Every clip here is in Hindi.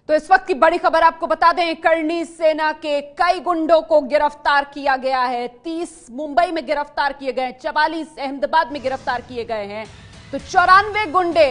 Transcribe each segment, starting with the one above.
तो इस वक्त की बड़ी खबर आपको बता दें, करणी सेना के कई गुंडों को गिरफ्तार किया गया है। 30 मुंबई में गिरफ्तार किए गए, 44 अहमदाबाद में गिरफ्तार किए गए हैं। तो 94 गुंडे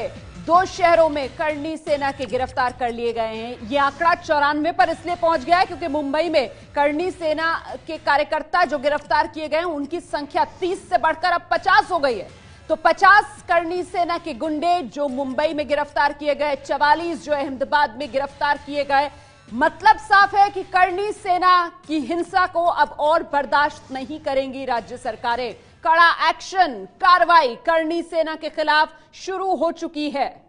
2 शहरों में करणी सेना के गिरफ्तार कर लिए गए हैं। यह आंकड़ा 94 पर इसलिए पहुंच गया है क्योंकि मुंबई में करणी सेना के कार्यकर्ता जो गिरफ्तार किए गए हैं उनकी संख्या 30 से बढ़कर अब 50 हो गई है। तो 50 करणी सेना के गुंडे जो मुंबई में गिरफ्तार किए गए, 44 जो अहमदाबाद में गिरफ्तार किए गए। मतलब साफ है कि करणी सेना की हिंसा को अब और बर्दाश्त नहीं करेंगी राज्य सरकारें। कड़ा एक्शन, कार्रवाई करणी सेना के खिलाफ शुरू हो चुकी है।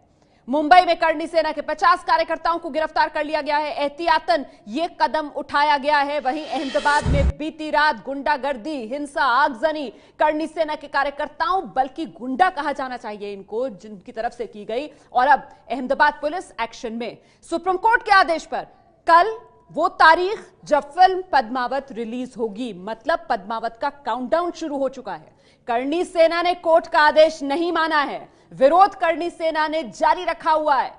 मुंबई में करणी सेना के 50 कार्यकर्ताओं को गिरफ्तार कर लिया गया है। एहतियातन ये कदम उठाया गया है। वहीं अहमदाबाद में बीती रात गुंडागर्दी, हिंसा, आगजनी करणी सेना के कार्यकर्ताओं, बल्कि गुंडा कहा जाना चाहिए इनको, जिनकी तरफ से की गई। और अब अहमदाबाद पुलिस एक्शन में। सुप्रीम कोर्ट के आदेश पर कल वो तारीख जब फिल्म पद्मावत रिलीज होगी, मतलब पद्मावत का काउंटडाउन शुरू हो चुका है। करणी सेना ने कोर्ट का आदेश नहीं माना है। विरोध करणी सेना ने जारी रखा हुआ है।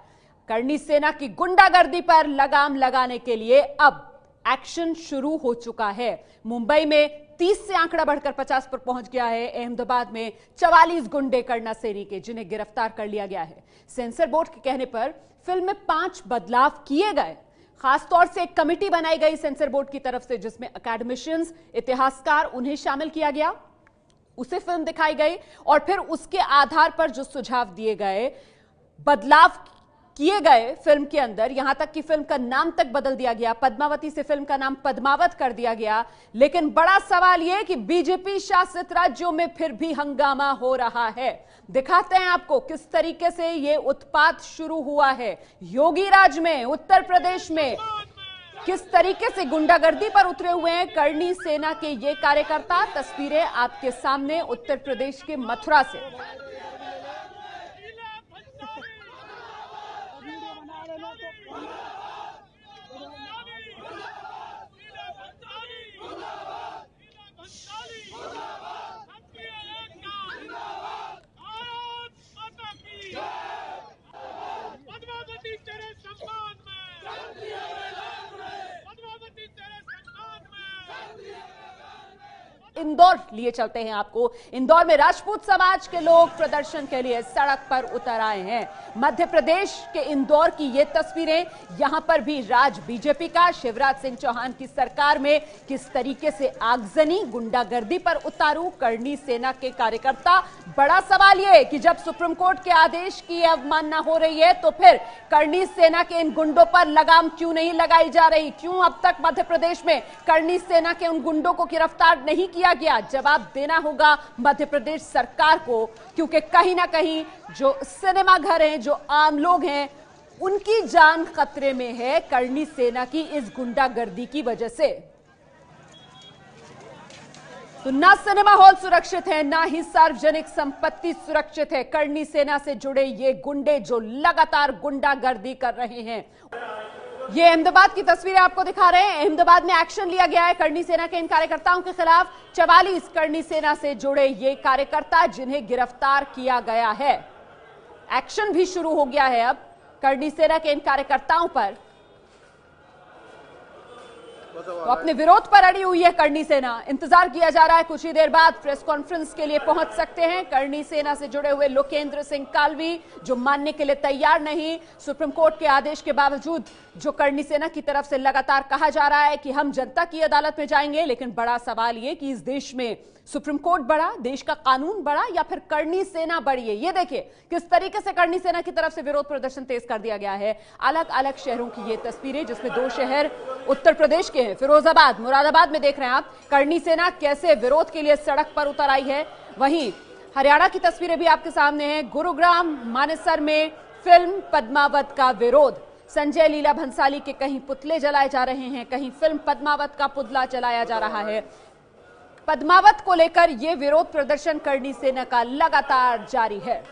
करणी सेना की गुंडागर्दी पर लगाम लगाने के लिए अब एक्शन शुरू हो चुका है। मुंबई में 30 से आंकड़ा बढ़कर 50 पर पहुंच गया है। अहमदाबाद में 44 गुंडे करणी सेना के, जिन्हें गिरफ्तार कर लिया गया है। सेंसर बोर्ड के कहने पर फिल्म में 5 बदलाव किए गए। खासतौर से एक कमेटी बनाई गई सेंसर बोर्ड की तरफ से, जिसमें अकेडमिशियंस, इतिहासकार, उन्हें शामिल किया गया। उसे फिल्म दिखाई गई और फिर उसके आधार पर जो सुझाव दिए गए, बदलाव किए गए फिल्म के अंदर। यहां तक कि फिल्म का नाम तक बदल दिया गया। पद्मावती से फिल्म का नाम पद्मावत कर दिया गया। लेकिन बड़ा सवाल यह कि बीजेपी शासित राज्यों में फिर भी हंगामा हो रहा है। दिखाते हैं आपको किस तरीके से यह उत्पात शुरू हुआ है। योगी राज में, उत्तर प्रदेश में किस तरीके से गुंडागर्दी पर उतरे हुए हैं करणी सेना के ये कार्यकर्ता। तस्वीरें आपके सामने उत्तर प्रदेश के मथुरा से। इंदौर लिए चलते हैं आपको। इंदौर में राजपूत समाज के लोग प्रदर्शन के लिए सड़क पर उतर आए हैं। मध्य प्रदेश के इंदौर की ये तस्वीरें। यहां पर भी राज बीजेपी का, शिवराज सिंह चौहान की सरकार में किस तरीके से आगजनी, गुंडागर्दी पर उतारू करणी सेना के कार्यकर्ता। बड़ा सवाल यह कि जब सुप्रीम कोर्ट के आदेश की अवमानना हो रही है तो फिर करणी सेना के इन गुंडों पर लगाम क्यों नहीं लगाई जा रही? क्यों अब तक मध्य प्रदेश में करणी सेना के उन गुंडों को गिरफ्तार नहीं किया गया? जवाब देना होगा मध्य प्रदेश सरकार को, क्योंकि कहीं ना कहीं जो सिनेमा घर हैं, जो आम लोग हैं, उनकी जान खतरे में है करणी सेना की इस गुंडागर्दी की वजह से। तो ना सिनेमा हॉल सुरक्षित है, ना ही सार्वजनिक संपत्ति सुरक्षित है। करणी सेना से जुड़े ये गुंडे जो लगातार गुंडागर्दी कर रहे हैं। ये अहमदाबाद की तस्वीरें आपको दिखा रहे हैं। अहमदाबाद में एक्शन लिया गया है करणी सेना के इन कार्यकर्ताओं के खिलाफ। 44 करणी सेना से जुड़े ये कार्यकर्ता जिन्हें गिरफ्तार किया गया है। एक्शन भी शुरू हो गया है अब करणी सेना के इन कार्यकर्ताओं पर। तो अपने विरोध पर अड़ी हुई है करणी सेना। इंतजार किया जा रहा है, कुछ ही देर बाद प्रेस कॉन्फ्रेंस के लिए पहुंच सकते हैं करणी सेना से जुड़े हुए लोकेंद्र सिंह कालवी, जो मानने के लिए तैयार नहीं। सुप्रीम कोर्ट के आदेश के बावजूद जो करणी सेना की तरफ से लगातार कहा जा रहा है कि हम जनता की अदालत में जाएंगे, लेकिन बड़ा सवाल यह कि इस देश में सुप्रीम कोर्ट बड़ा, देश का कानून बड़ा, या फिर करणी सेना बड़ी है? ये देखिए किस तरीके से करणी सेना की तरफ से विरोध प्रदर्शन तेज कर दिया गया है। अलग अलग शहरों की ये तस्वीरें, जिसमें 2 शहर उत्तर प्रदेश के हैं, फिरोजाबाद, मुरादाबाद में देख रहे हैं आप करणी सेना कैसे विरोध के लिए सड़क पर उतर आई है। वहीं हरियाणा की तस्वीरें भी आपके सामने हैं। गुरुग्राम, मानेसर में फिल्म पद्मावत का विरोध। संजय लीला भंसाली के कहीं पुतले जलाए जा रहे हैं, कहीं फिल्म पद्मावत का पुतला जलाया जा रहा है। पद्मावत को लेकर यह विरोध प्रदर्शन करणी सेना का लगातार जारी है।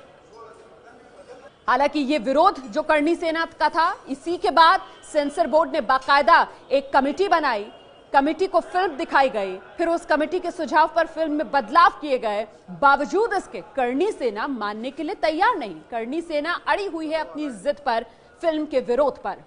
हालांकि ये विरोध जो करणी सेना का था, इसी के बाद सेंसर बोर्ड ने बाकायदा एक कमेटी बनाई। कमेटी को फिल्म दिखाई गई, फिर उस कमेटी के सुझाव पर फिल्म में बदलाव किए गए। बावजूद इसके करणी सेना मानने के लिए तैयार नहीं। करणी सेना अड़ी हुई है अपनी जिद पर, फिल्म के विरोध पर।